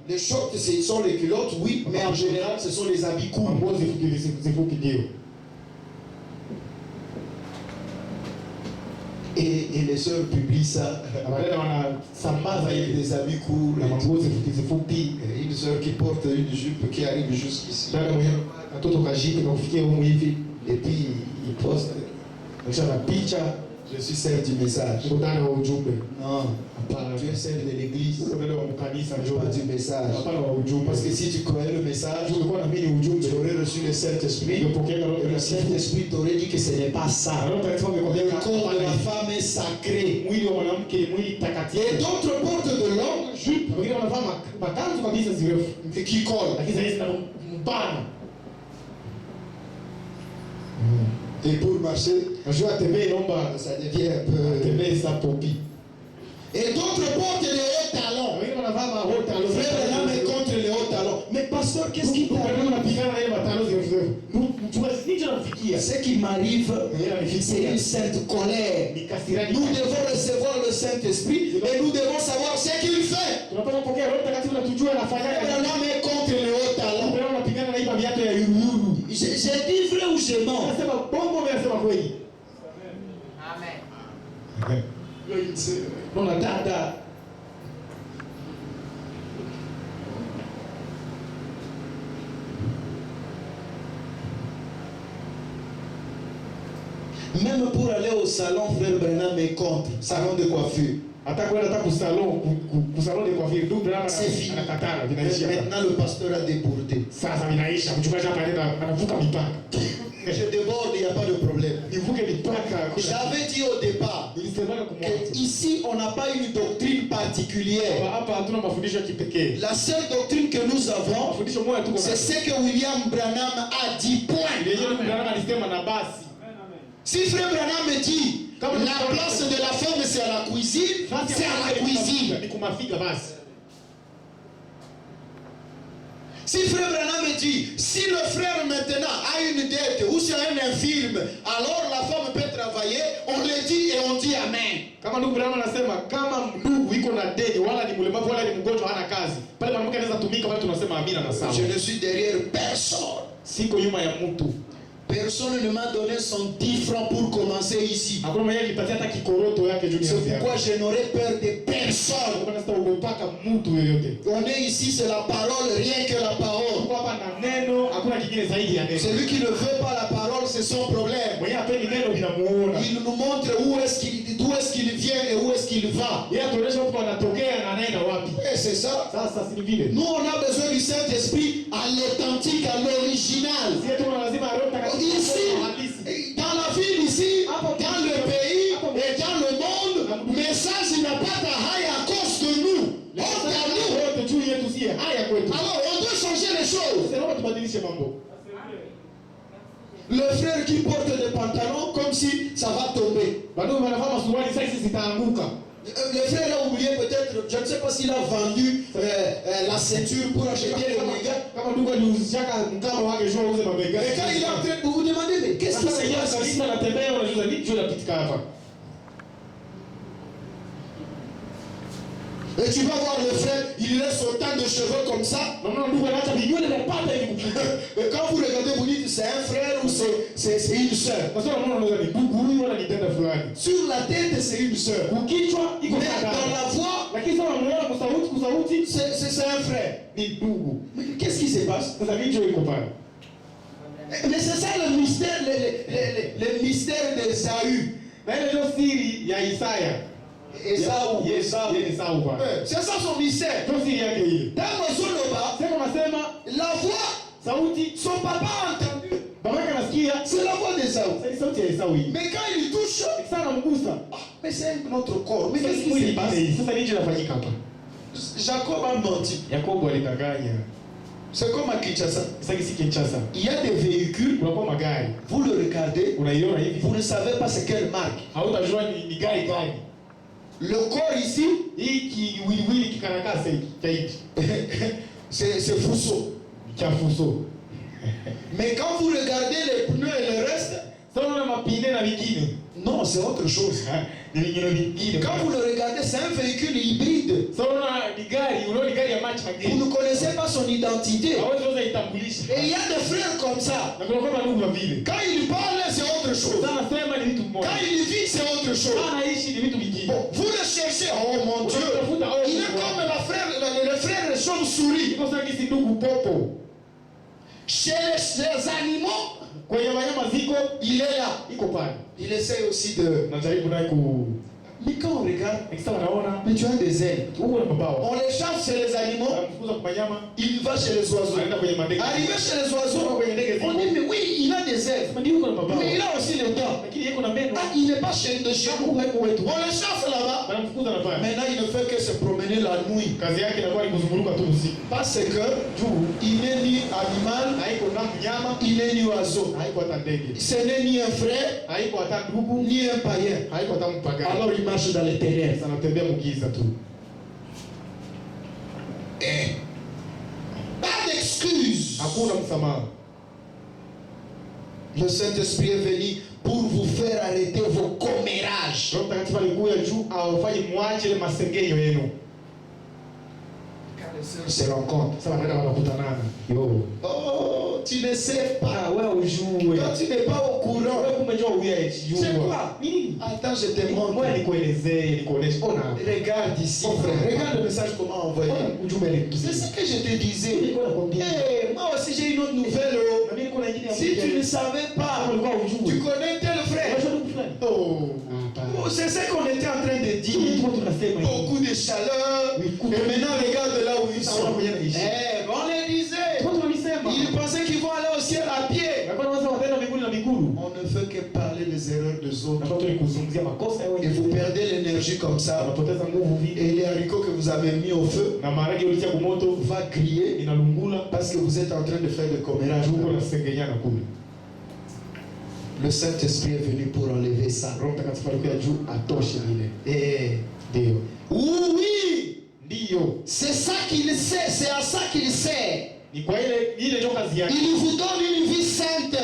Les shorts, ce sont les culottes, oui, mais en général, ce sont les habits courts. Et les sœurs publient ça avec des habits courts. Une sœur qui porte une jupe qui arrive jusqu'ici. Et puis il poste. Je suis celle du message. Non, tu es celle de l'église. Pas du message. Parce que si tu croyais le message, tu aurais reçu le Saint-Esprit. Et le Saint-Esprit t'aurait dit que ce n'est pas ça. Le corps de la femme est sacré. Et d'autres portent de longues jupes qui collent. Et pour marcher, ça devient un peu... Et d'autres portent les hauts talons. Frère Branham est contre les hauts talons. Mais pasteur, qu'est-ce qui t'arrive? Ce qui m'arrive, c'est une sainte colère. Nous devons recevoir le Saint-Esprit et nous devons savoir ce qu'il fait. Frère Branham est contre les hauts talons. J'ai dit vrai ou j'ai mort? Amen. Non, la dada. Même pour aller au salon, frère Branham est contre. Salon de coiffure. C'est fini. Maintenant le pasteur a déporté. Je déborde, il n'y a pas de problème. J'avais dit au départ qu'ici on n'a pas une doctrine particulière. La seule doctrine que nous avons, c'est ce que William Branham a dit. Point. Si frère Branham dit la place de la femme c'est à la cuisine, c'est à la cuisine. Si frère Branham dit, si le frère maintenant a une dette ou c'est un infirme, alors la femme peut travailler, on le dit et on dit Amen. Je ne suis derrière personne. Personne ne m'a donné son 10 francs pour commencer ici. C'est pourquoi je n'aurais peur de personne. On est ici, c'est la parole, rien que la parole. Celui qui ne veut pas la parole, c'est son problème. Il nous montre d'où est-ce qu'il vient et où est-ce qu'il va. Et c'est ça. Nous, on a besoin du Saint-Esprit à l'authentique, à l'original. Ici, dans la ville ici, dans le pays et dans le monde, le message n'a pas de à cause de nous. Alors on doit changer les choses. Le frère qui porte des pantalons comme si ça va tomber. Le frère a oublié peut-être, je ne sais pas s'il a vendu la ceinture pour acheter le méga. Et quand il est en train de vous demander, mais qu'est-ce qui se passe ici? Et tu vas voir le frère, il laisse autant de cheveux comme ça. Et quand vous regardez, vous dites c'est un frère ou c'est une soeur. Sur la tête, c'est une soeur. Mais dans la voix, c'est un frère. Mais qu'est-ce qui se passe? Mais c'est ça le mystère, le mystère d'Ésaü. C'est ça son mystère. Dans la voix, son papa a entendu. C'est la voix d'Ésaü. Mais quand il touche, mais c'est un autre corps. Mais qu'est-ce qui se passe? Jacob a menti. C'est comme à Kinshasa. Il y a des véhicules, vous le regardez, vous ne savez pas c'est quelle marque. Le corps ici, c'est Fuso. Mais quand vous regardez les pneus et le reste, Non, c'est autre chose. Quand vous le regardez, c'est un véhicule hybride. Vous ne connaissez pas son identité. Et il y a des frères comme ça. Quand il parle, c'est autre chose. Quand il vit, c'est autre chose. Bon, vous le cherchez, oh mon Dieu. Il est comme le frère chauve-souris. Chez les animaux, il est là. Il essaie aussi de... Mais quand on regarde, mais tu as des ailes. On les chasse chez les animaux, il va chez les oiseaux. Arrivé chez les oiseaux, on dit mais oui, il a des ailes. Mais il a aussi les dents. Ah, il n'est pas chez nous. On le chasse là-bas. Maintenant, il ne fait que se promener la nuit. Parce que il n'est ni animal, il n'est ni oiseau. Ce n'est ni un frère, ni un païen. Alors il marche dans les ténèbres. Pas d'excuse. Le Saint-Esprit est venu pour vous faire arrêter vos commérages. Se rencontrent. Oh, tu ne sais pas. Quand tu n'es pas au courant. C'est quoi? Attends, je te montre. Regarde ici, frère. Regarde le message comment envoyer. C'est ce que je te disais. Hey, moi aussi j'ai une autre nouvelle. Si tu ne savais pas, tu connais tel frère. Oh, c'est ce qu'on était en train de dire. Beaucoup de chaleur. Et maintenant regarde là où ils sont. On les disait. Ils pensaient qu'ils vont aller au ciel à pied. On ne fait que parler les erreurs des autres. Et vous perdez l'énergie comme ça. Et les haricots que vous avez mis au feu va griller parce que vous êtes en train de faire des commérages. Le Saint-Esprit est venu pour enlever ça. Et oui, c'est ça qu'il sait, c'est à ça qu'il sert. Il vous donne une vie sainte.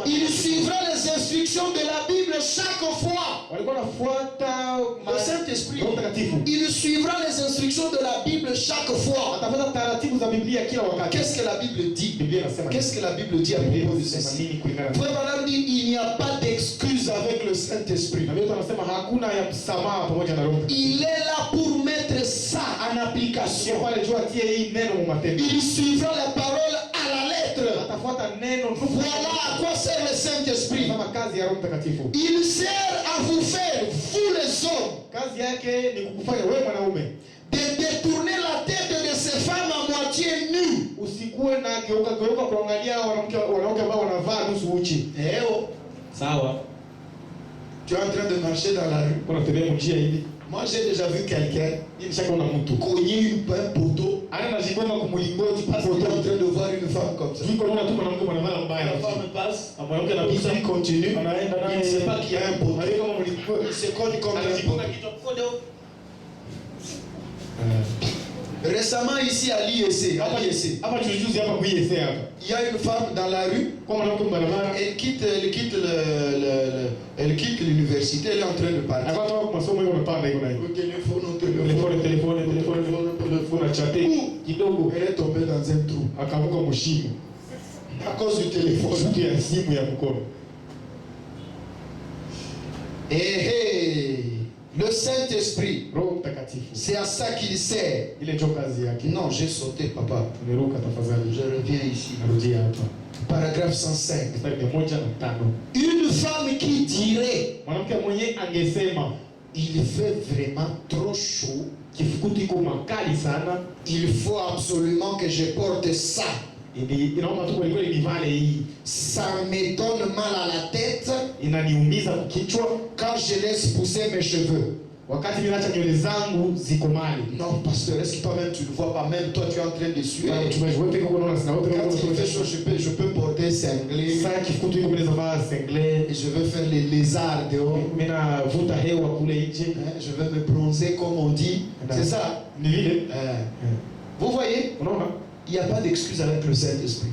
Il suivra les instructions de la Bible chaque fois. Le Saint-Esprit, il suivra les instructions de la Bible chaque fois. Qu'est-ce que la Bible dit? Qu'est-ce que la Bible dit à propos de ceci? Il n'y a pas d'excuse avec le Saint-Esprit. Il est là pour mettre ça en application. Il suivra la parole à la lettre. Voilà à quoi sert le Saint-Esprit. Il sert à vous faire, vous les hommes, de détourner la tête de ces femmes à moitié nues. Tu es en train de marcher dans la rue. Moi j'ai déjà vu quelqu'un cogner un poteau. Il est en train de voir une femme comme ça. La femme passe, il continue. Il ne sait pas qu'il y a un poteau. Il se cogne comme un poteau. Récemment ici à l'IEC, il y a une femme dans la rue. Elle quitte l'université, elle est en train de partir. Elle est tombée dans un trou à cause du téléphone. Le Saint-Esprit, c'est à ça qu'il sert. Non, j'ai sauté, papa. Je reviens ici. Paragraphe 105. Une femme qui dirait il fait vraiment trop chaud, il faut absolument que je porte ça. Ça me donne mal à la tête quand je laisse pousser mes cheveux. Non, pasteur, est-ce que toi-même tu ne vois pas? Même toi tu es en train de suer. Quand il fait chaud, je peux porter cinglé. Et je veux faire les lézards dehors. Je veux me bronzer comme on dit. C'est ça. Vous voyez? Il n'y a pas d'excuse avec le Saint-Esprit.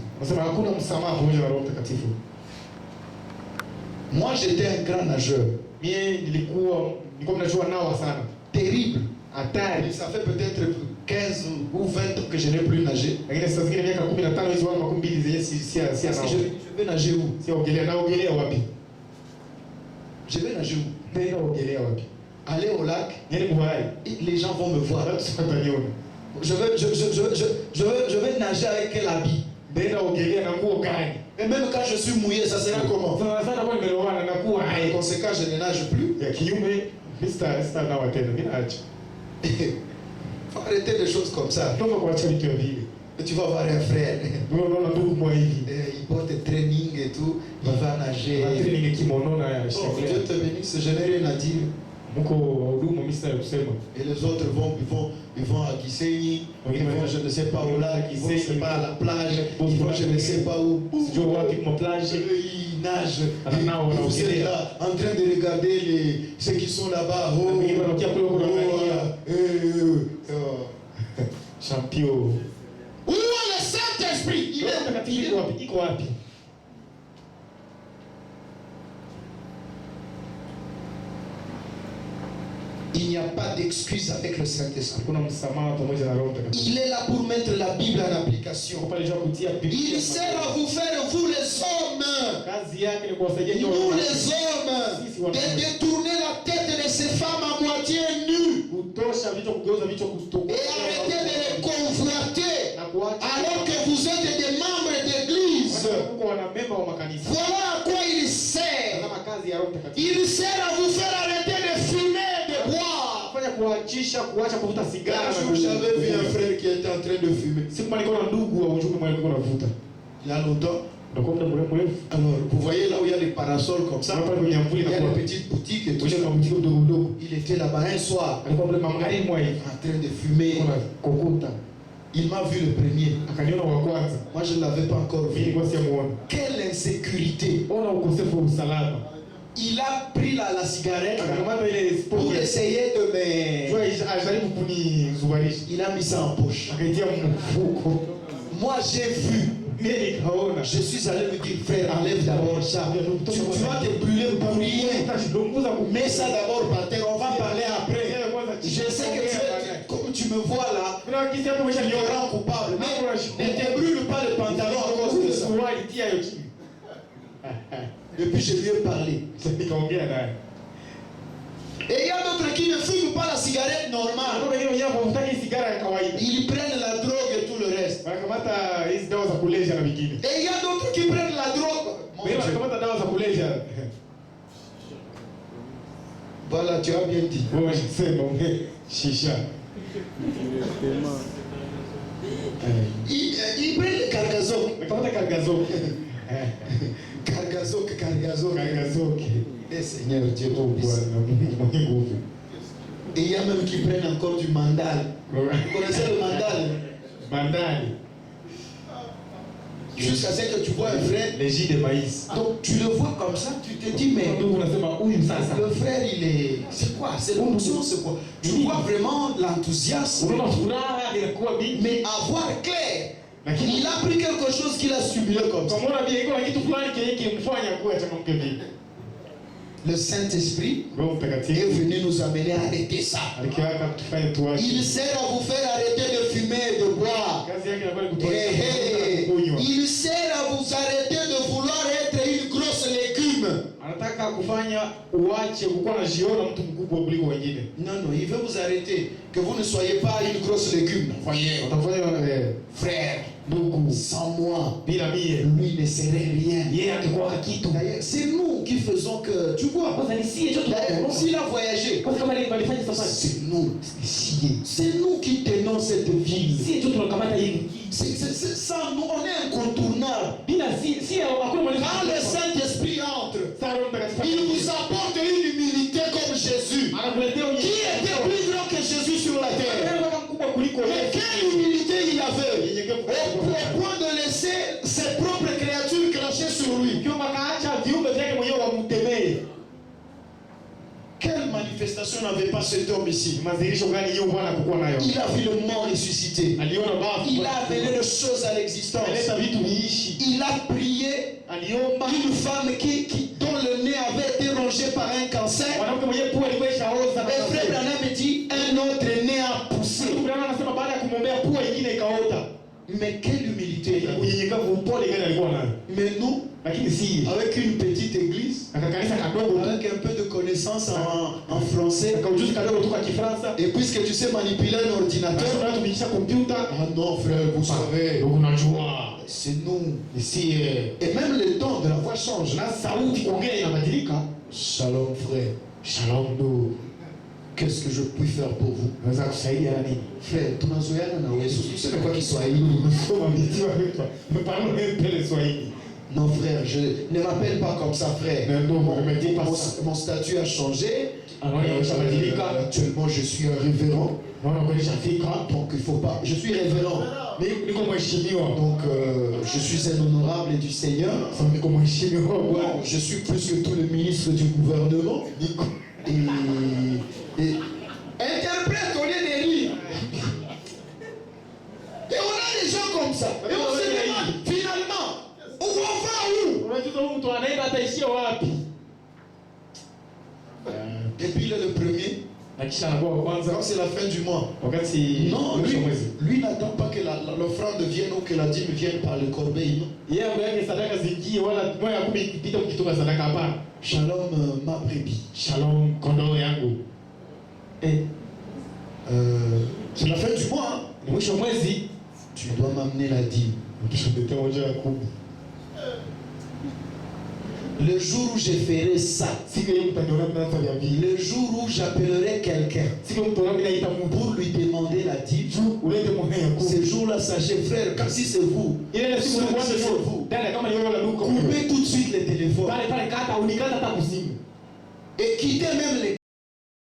Moi j'étais un grand nageur. Mie nilikuwa mnajua nawa sana. Terrible. Hatari. Ça fait peut-être 15 ou 20 ans que je n'ai plus nagé. Lakini sasa zingine miaka 15 hizo wala 12 zenye si Parce que je vais nager où? Si ogelea wapi? Je vais nager où? Nenda ogelea wapi? Aller au lac. Les gens vont me voir. Je vais nager avec quel habit? Et même quand je suis mouillé, ça sera comment? En conséquent, je ne nage plus. Il faut arrêter des choses comme ça. Et tu vas voir un frère. Il porte training et tout. Il va nager. Dieu te bénisse, je n'ai rien à dire. Et les autres ils vont à Gisenyi, ils vont je ne sais pas où là, ils vont je sais pas à la plage, ils vont je ne sais pas où. Ils nagent. Vous êtes là en train de regarder ceux qui sont là-bas. Champion. Où est le Saint-Esprit? Il est. Il n'y a pas d'excuse avec le Saint-Esprit. Il est là pour mettre la Bible en application. Il sert à vous faire, vous les hommes, nous les hommes, de détourner la tête de ces femmes à moitié nues et arrêter de les convoiter alors que vous êtes des membres d'église. Voilà à quoi il sert. Il sert à vous faire arrêter de fumer. J'avais vu un frère qui était en train de fumer. Il y a longtemps. Alors, vous voyez là où il y a des parasols comme ça, il y a des petites boutiques et tout ça. Il était là-bas un soir, en train de fumer. Il m'a vu le premier. Moi, je ne l'avais pas encore vu. Quelle insécurité. Il a pris la cigarette pour essayer de me... Il a mis ça en poche. Moi j'ai vu. Je suis allé me dire, frère, enlève d'abord ça. Tu vas te brûler pour rien. Mets ça d'abord par terre, on va parler après. Je sais que comme tu me vois là, il y aura un coupable. Mais ne te brûle pas le pantalon à cause de ça. Et puis je lui ai parlé. Et il y a d'autres qui ne fument pas la cigarette normale. Ils prennent la drogue et tout le reste. Et il y a d'autres qui prennent la drogue. Voilà, tu as bien dit. Ils prennent le cargazoc. Cargazoc. Et Seigneur Dieu, et il y a même qui prennent encore du mandal. Vous connaissez le mandal? Jusqu'à ce que tu vois un frère. Les jus de maïs. Donc tu le vois comme ça, tu te dis, mais le frère, il est. C'est quoi? C'est l'émotion, c'est quoi? Tu vois vraiment l'enthousiasme. Mais avoir clair. Il a pris quelque chose qu'il a subi comme ça. Le Saint-Esprit est venu nous amener à arrêter ça. Il sert à vous faire arrêter de fumer et de boire. Il sert à vous arrêter de vouloir être une grosse légume. Non, il veut vous arrêter. Que vous ne soyez pas une grosse légume. Voyez, frère, sans moi, lui ne serait rien. D'ailleurs, c'est nous qui faisons que, tu vois, s'il a voyagé, c'est nous. C'est nous qui tenons cette ville. Sans nous, on est incontournable. Quand le Saint-Esprit entre, il vous apporte une humilité comme Jésus. Qui était plus grand que Jésus sur la terre? Mais quelle humilité il avait, au point de laisser ses propres créatures cracher sur lui. Quelle manifestation manifestation n'avait pas cet homme ici? Madhihirisho gani hiyo Bwana kukuwa nayo? Il a vu le mort ressuscité. Aliona bafu. Il a amené les choses à l'existence. Aleta vitu viishi. Il a prié Aliomba une femme dont le nez avait été rongé par un cancer. mwanamke mwenyewe pua ilikuwa ishaoza na Et frère Branham me dit un autre nez a poussé. Branham anasema baada ya kumwombea pua nyingine ikaota. Mais quelle humilité! Unyenyekevu upole gani alikuwa nayo? Mais nous, Lakini si avec une petite église, akakanisa kadogo avec un peu de connaissances en français, kaujuzi kadogo tu kwa Kifaransa. et puisque tu sais manipuler un ordinateur, Sasa tunatumikisha kompyuta. ah non frère, vous savez, Ndio unajua. c'est nous. Si Et même le ton de la voix change. na sauti kuongea inabadilika. Shalom frère, Shalom ndugu. qu'est-ce que je puis faire pour vous? Naweza kusaidia na nini? Frère, tunazoeana na Yesu. Tuseme kwa Kiswahili. Unasoma mitiwa wetu. Mpano mbele Swahili. Non frère, je ne m'appelle pas comme ça frère. Ndio me dis pas ça. Mon statut a changé. Actuellement, je suis un révérend. Donc il faut pas. Je suis révérend. Donc je suis un honorable du Seigneur. Bon, je suis plus que tous les ministres du gouvernement. Et interprète au lieu de rire. Et on a des gens comme ça. Et on se demande finalement où on va où? Et puis il est le premier. Quand c'est la fin du mois. Non, lui n'attend pas que l'offrande vienne ou que la dîme vienne par le corbeil. Shalom ma brebis. Shalom kondoo yangu. C'est la fin du mois. Mwisho mwezi tu dois m'amener la dîme. Le jour où je ferai ça, le jour où j'appellerai quelqu'un pour lui demander la dîme, ce jour-là, sachez frère, quand si c'est vous, coupez tout de suite les téléphones et quittez même les